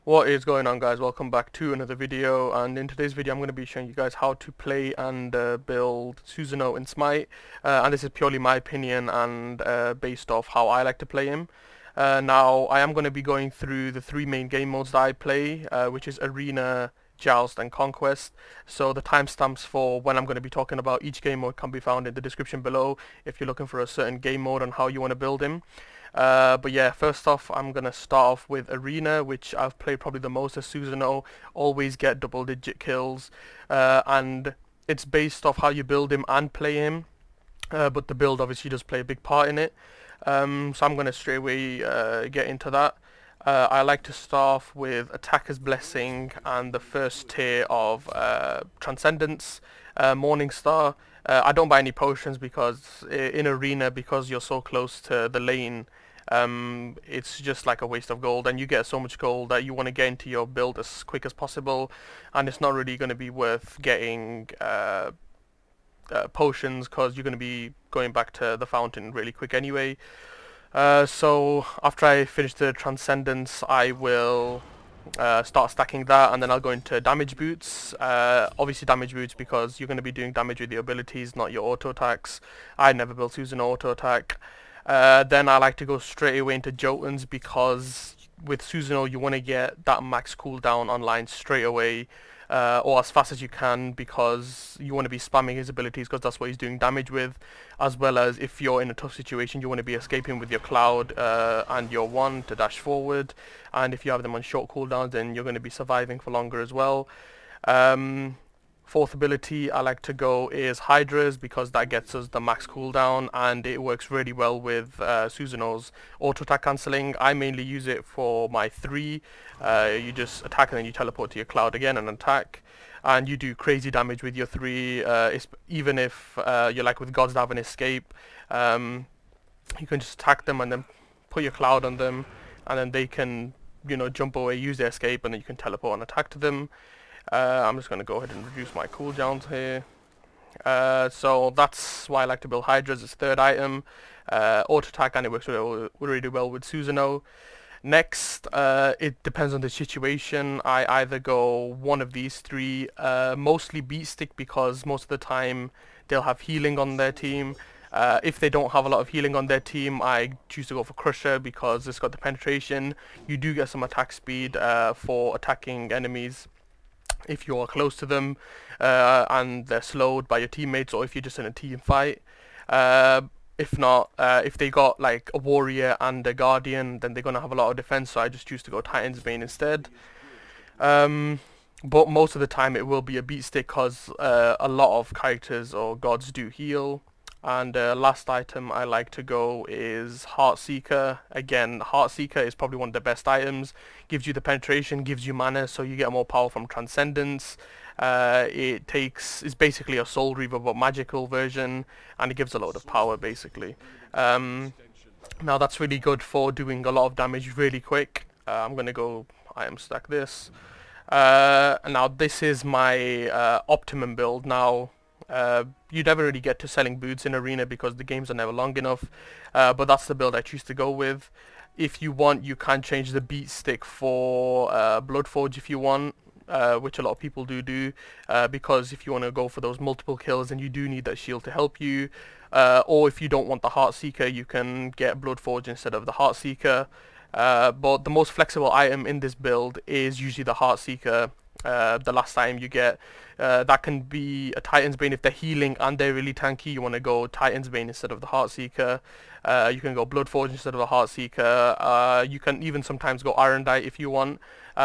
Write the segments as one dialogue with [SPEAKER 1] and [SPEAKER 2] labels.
[SPEAKER 1] What is going on, guys? Welcome back to another video, and in today's video I'm going to be showing you guys how to play and build Susano in Smite, and this is purely my opinion and based off how I like to play him. Now I am going to be going through the three main game modes that I play, which is Arena, Joust and Conquest. So the timestamps for when I'm going to be talking about each game mode can be found in the description below if you're looking for a certain game mode and how you want to build him. But yeah, first off, I'm going to start off with Arena, which I've played probably the most as Susano, always get double-digit kills, and it's based off how you build him and play him, but the build obviously does play a big part in it. So I'm going to straight away get into that. I like to start off with Attacker's Blessing and the first tier of Transcendence, Morning Star. I don't buy any potions because in Arena, because you're so close to the lane, it's just like a waste of gold, and you get so much gold that you want to get into your build as quick as possible, and it's not really going to be worth getting potions because you're going to be going back to the fountain really quick anyway. So after I finish the Transcendence, I will start stacking that, and then I'll go into damage boots. Obviously damage boots because you're going to be doing damage with your abilities, not your auto attacks. I never built using an auto attack. Then I like to go straight away into Jotuns because with Susano you want to get that max cooldown online straight away, or as fast as you can, because you want to be spamming his abilities because that's what he's doing damage with, as well as if you're in a tough situation you want to be escaping with your cloud and your wand to dash forward, and if you have them on short cooldowns then you're going to be surviving for longer as well. Fourth ability I like to go is Hydras because that gets us the max cooldown and it works really well with Susano's auto attack cancelling. I mainly use it for my 3. You just attack and then you teleport to your cloud again and attack. And you do crazy damage with your 3, even if you're like with gods that have an escape. You can just attack them and then put your cloud on them and then they can, jump away, use their escape, and then you can teleport and attack to them. I'm just going to go ahead and reduce my cooldowns here. So that's why I like to build Hydras as third item. Auto attack, and it works really well with Susano. Next, it depends on the situation. I either go one of these 3, mostly Beat Stick because most of the time they'll have healing on their team. If they don't have a lot of healing on their team, I choose to go for Crusher because it's got the penetration. You do get some attack speed for attacking enemies if you're close to them and they're slowed by your teammates, or if you're just in a team fight. If not, if they got like a warrior and a guardian, then they're gonna have a lot of defense, so I just choose to go Titan's Bane instead. But most of the time it will be a beat stick because a lot of characters or gods do heal. And last item I like to go is Heartseeker. Again, Heartseeker is probably one of the best items. Gives you the penetration, gives you mana, so you get more power from Transcendence. It's basically a Soul Reaver but magical version, and it gives a lot of power basically. Now that's really good for doing a lot of damage really quick. I'm gonna go item stack this. Now this is my optimum build. Now you never really get to selling boots in Arena because the games are never long enough, but that's the build I choose to go with. If you want, you can change the beat stick for Bloodforge if you want, which a lot of people do, because if you want to go for those multiple kills then you do need that shield to help you, or if you don't want the Heartseeker you can get Bloodforge instead of the Heartseeker. But the most flexible item in this build is usually the Heartseeker. The last item you get, that can be a Titan's Bane if they're healing and they're really tanky. You want to go Titan's Bane instead of the Heartseeker. You can go Bloodforge instead of the Heartseeker. You can even sometimes go Ironite if you want.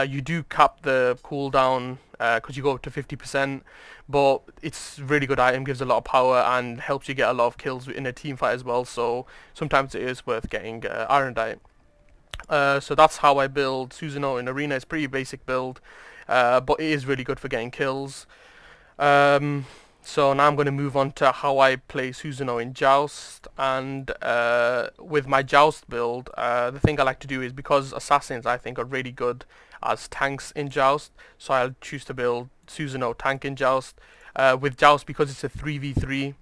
[SPEAKER 1] You do cap the cooldown because you go up to 50%, but it's a really good item, gives a lot of power and helps you get a lot of kills in a team fight as well, so sometimes it is worth getting Ironite. So that's how I build Susano in Arena. It's a pretty basic build, but it is really good for getting kills. So now I'm going to move on to how I play Susano in Joust, and with my Joust build, the thing I like to do is, because assassins I think are really good as tanks in Joust, so I'll choose to build Susano tank in Joust. With Joust, because it's a 3v3,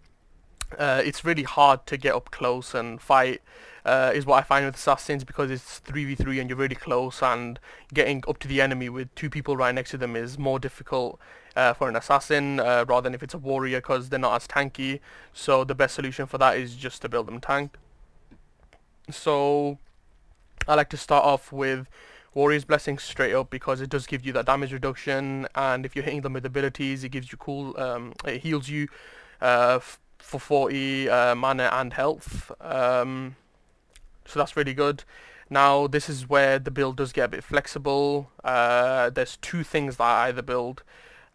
[SPEAKER 1] It's really hard to get up close and fight, is what I find with assassins, because it's 3v3 and you're really close, and getting up to the enemy with two people right next to them is more difficult for an assassin rather than if it's a warrior, because they're not as tanky. So the best solution for that is just to build them tank. So I like to start off with Warrior's Blessing straight up, because it does give you that damage reduction, and if you're hitting them with abilities, it gives you it heals you for 40 mana and health. So that's really good. Now this is where the build does get a bit flexible. There's two things that I either build.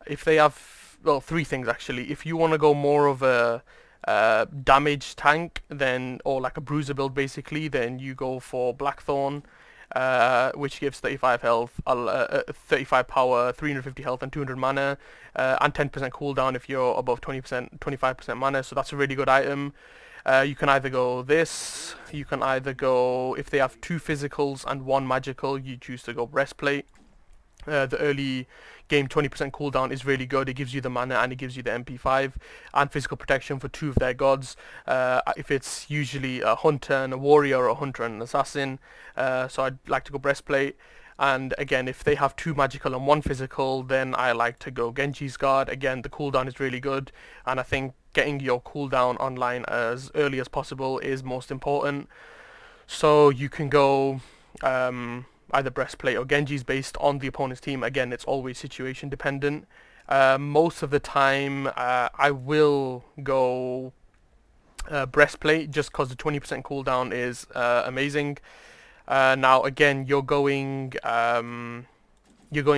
[SPEAKER 1] If they have, well, three things actually. If you want to go more of a damage tank, then, or like a bruiser build basically, then you go for Blackthorn, which gives 35 health, 35 power, 350 health, and 200 mana, and 10% cooldown if you're above 20%, 25% mana. So that's a really good item. You can either go this, you can either go, if they have two physicals and one magical, you choose to go Breastplate. The early game 20% cooldown is really good. It gives you the mana and it gives you the MP5 and physical protection for two of their gods. If it's usually a hunter and a warrior, or a hunter and an assassin, so I'd like to go Breastplate. And again, if they have two magical and one physical, then I like to go Genji's Guard. Again, the cooldown is really good, and I think getting your cooldown online as early as possible is most important. So you can go either Breastplate or Genji's based on the opponent's team. Again, it's always situation dependent. Most of the time, I will go Breastplate, just because the 20% cooldown is amazing. Now again, you're going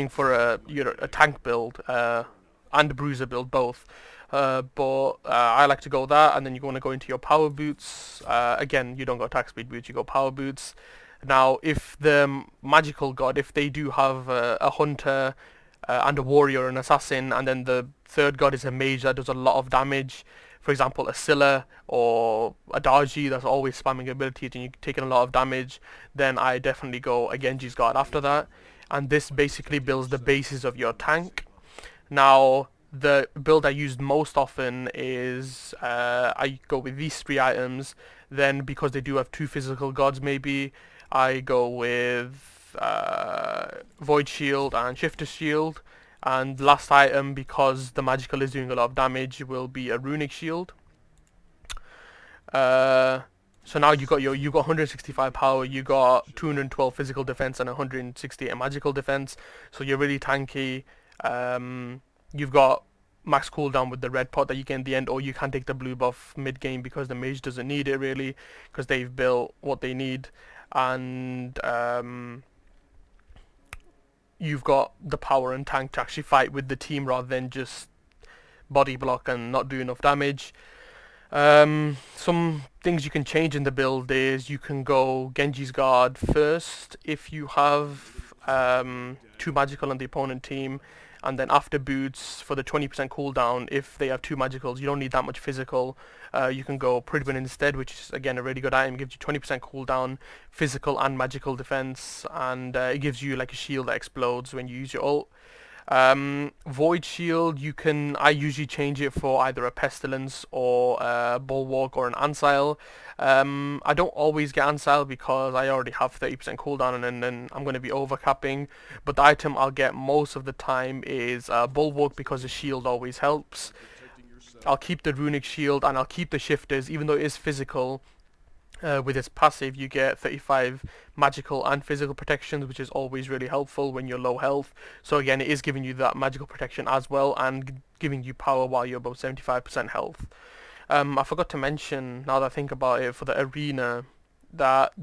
[SPEAKER 1] for a tank build and a bruiser build both. But I like to go that, and then you want to go into your power boots. Again, you don't go attack speed boots, you go power boots. Now, if the magical god, if they do have a hunter and a warrior, an assassin, and then the third god is a mage that does a lot of damage, for example, a Scylla or a Darji that's always spamming abilities and you're taking a lot of damage, then I definitely go a Genji's Guard after that. And this basically builds the basis of your tank. Now, the build I use most often is I go with these three items. Then, because they do have two physical gods, maybe I go with Void Shield and Shifter Shield. And last item, because the magical is doing a lot of damage, will be a Runic Shield. So now you got 165 power, you got 212 physical defense and 168 magical defense. So you're really tanky. You've got max cooldown with the red pot that you get in the end, or you can take the blue buff mid game because the mage doesn't need it really, because they've built what they need. And you've got the power and tank to actually fight with the team rather than just body block and not do enough damage. Some things you can change in the build is you can go Genji's Guard first if you have two magical on the opponent team, and then after boots for the 20% cooldown. If they have two magicals, you don't need that much physical. You can go Pridwin instead, which is again a really good item. It gives you 20% cooldown, physical and magical defense, and it gives you like a shield that explodes when you use your ult. Void Shield, I usually change it for either a Pestilence or a Bulwark or an Ansile. I don't always get Ansile because I already have 30% cooldown and then I'm going to be overcapping. But the item I'll get most of the time is Bulwark, because the shield always helps. I'll keep the Runic Shield and I'll keep the Shifters, even though it is physical. With its passive, you get 35 magical and physical protections, which is always really helpful when you're low health. So again, it is giving you that magical protection as well, and giving you power while you're above 75% health. I forgot to mention, now that I think about it, for the arena, that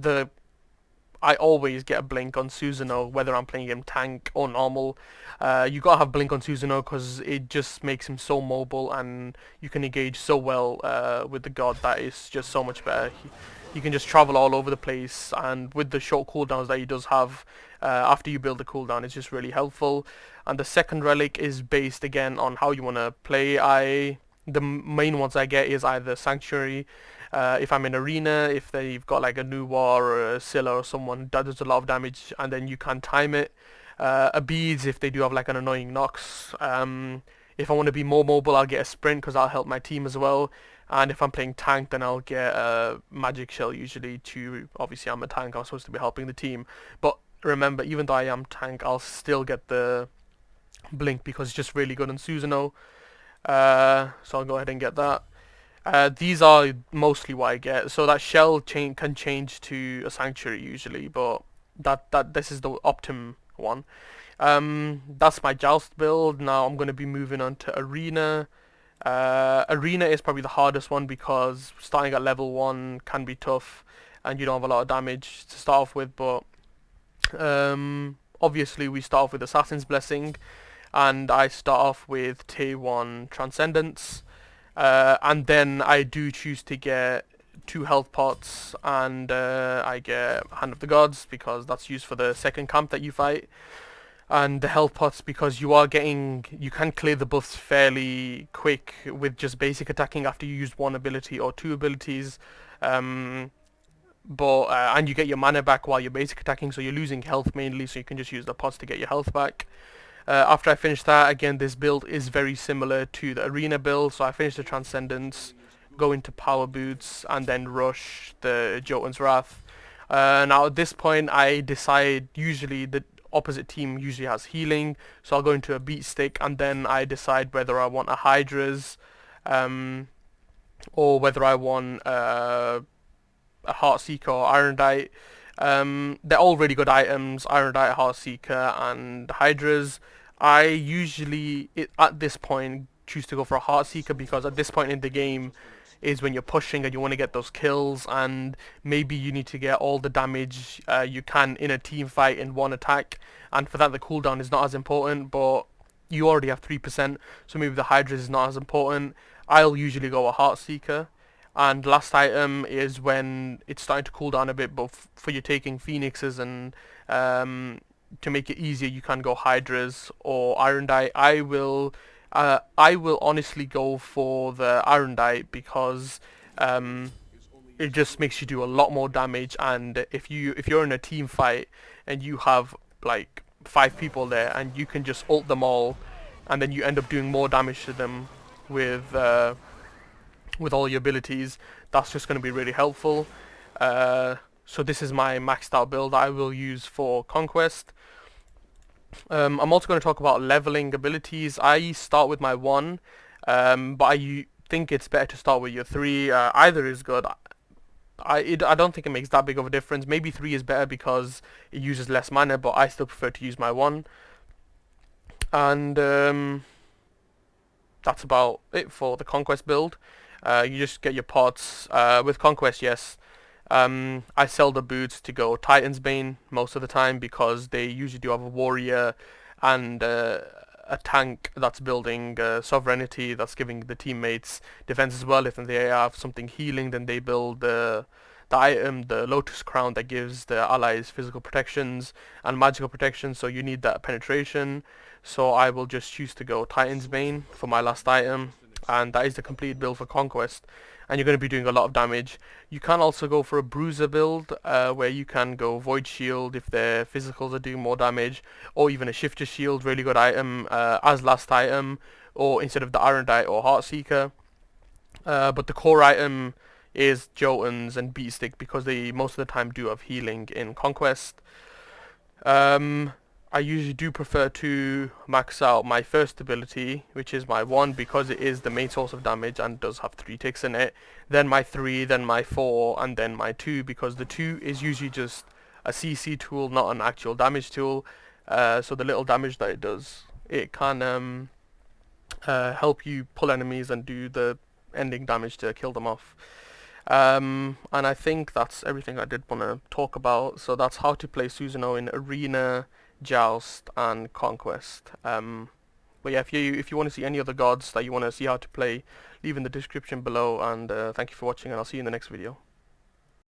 [SPEAKER 1] I always get a blink on Susano, whether I'm playing him tank or normal. You gotta have blink on Susano because it just makes him so mobile, and you can engage so well with the god that is just so much better. He can just travel all over the place, and with the short cooldowns that he does have after you build the cooldown, it's just really helpful. And the second relic is based again on how you want to play. The main ones I get is either Sanctuary, if I'm in arena, if they've got like a new war or a Scylla or someone that does a lot of damage, and then you can time it. A Beads if they do have like an annoying Nox. If I want to be more mobile, I'll get a sprint because I'll help my team as well. And if I'm playing tank, then I'll get a magic shell usually to, obviously I'm a tank, I'm supposed to be helping the team. But remember, even though I am tank, I'll still get the blink because it's just really good on Susano. So I'll go ahead and get that. These are mostly what I get. So that shell can change to a sanctuary usually, but this is the optimum one. That's my Joust build. Now I'm going to be moving on to Arena. Arena is probably the hardest one because starting at level 1 can be tough and you don't have a lot of damage to start off with, but obviously we start off with Assassin's Blessing and I start off with Tier 1 Transcendence, and then I do choose to get 2 health pots and I get Hand of the Gods because that's used for the second camp that you fight, and the health pots because you can clear the buffs fairly quick with just basic attacking after you use 1 ability or 2 abilities, and you get your mana back while you're basic attacking, so you're losing health mainly, so you can just use the pots to get your health back. After I finish that, again, this build is very similar to the Arena build, so I finish the Transcendence, go into Power Boots, and then rush the Jotun's Wrath. Now at this point, I decide, usually the opposite team usually has healing, so I'll go into a Beat Stick, and then I decide whether I want a Hydra's, or whether I want a Heartseeker or Ironite. They're all really good items, Ironite, Heartseeker, and Hydra's. I usually, at this point, choose to go for a Heartseeker because at this point in the game is when you're pushing and you want to get those kills, and maybe you need to get all the damage you can in a team fight in one attack, and for that the cooldown is not as important, but you already have 3%, so maybe the Hydra's is not as important. I'll usually go a Heartseeker. And last item is when it's starting to cool down a bit, but for you taking Phoenixes and to make it easier, you can go Hydra's or Ironite. I will honestly go for the Ironite because it just makes you do a lot more damage. And if you're in a team fight and you have like 5 people there, and you can just ult them all, and then you end up doing more damage to them with all your abilities, that's just going to be really helpful. So this is my maxed out build I will use for Conquest. I'm also going to talk about leveling abilities. I start with my 1, but I think it's better to start with your 3. Either is good. I don't think it makes that big of a difference. Maybe 3 is better because it uses less mana, but I still prefer to use my 1. And that's about it for the Conquest build. You just get your pots. With Conquest, yes, I sell the boots to go Titan's Bane most of the time because they usually do have a warrior and a tank that's building sovereignty, that's giving the teammates defense as well. If they have something healing, then they build the item, the Lotus Crown, that gives the allies physical protections and magical protections, so you need that penetration. So I will just choose to go Titan's Bane for my last item, and that is the complete build for Conquest, and you're going to be doing a lot of damage. You can also go for a Bruiser build where you can go Void Shield if their physicals are doing more damage, or even a Shifter Shield, really good item as last item, or instead of the Ironite or Heartseeker. But the core item is Jotuns and Beat Stick because they most of the time do have healing in Conquest. I usually do prefer to max out my first ability, which is my 1, because it is the main source of damage and does have 3 ticks in it, then my 3, then my 4, and then my 2, because the 2 is usually just a CC tool, not an actual damage tool. So the little damage that it does, it can help you pull enemies and do the ending damage to kill them off. And I think that's everything I did want to talk about. So that's how to play Susano in Arena, Joust, and Conquest. But yeah, if you want to see any other gods that you want to see how to play, leave in the description below, and thank you for watching, and I'll see you in the next video.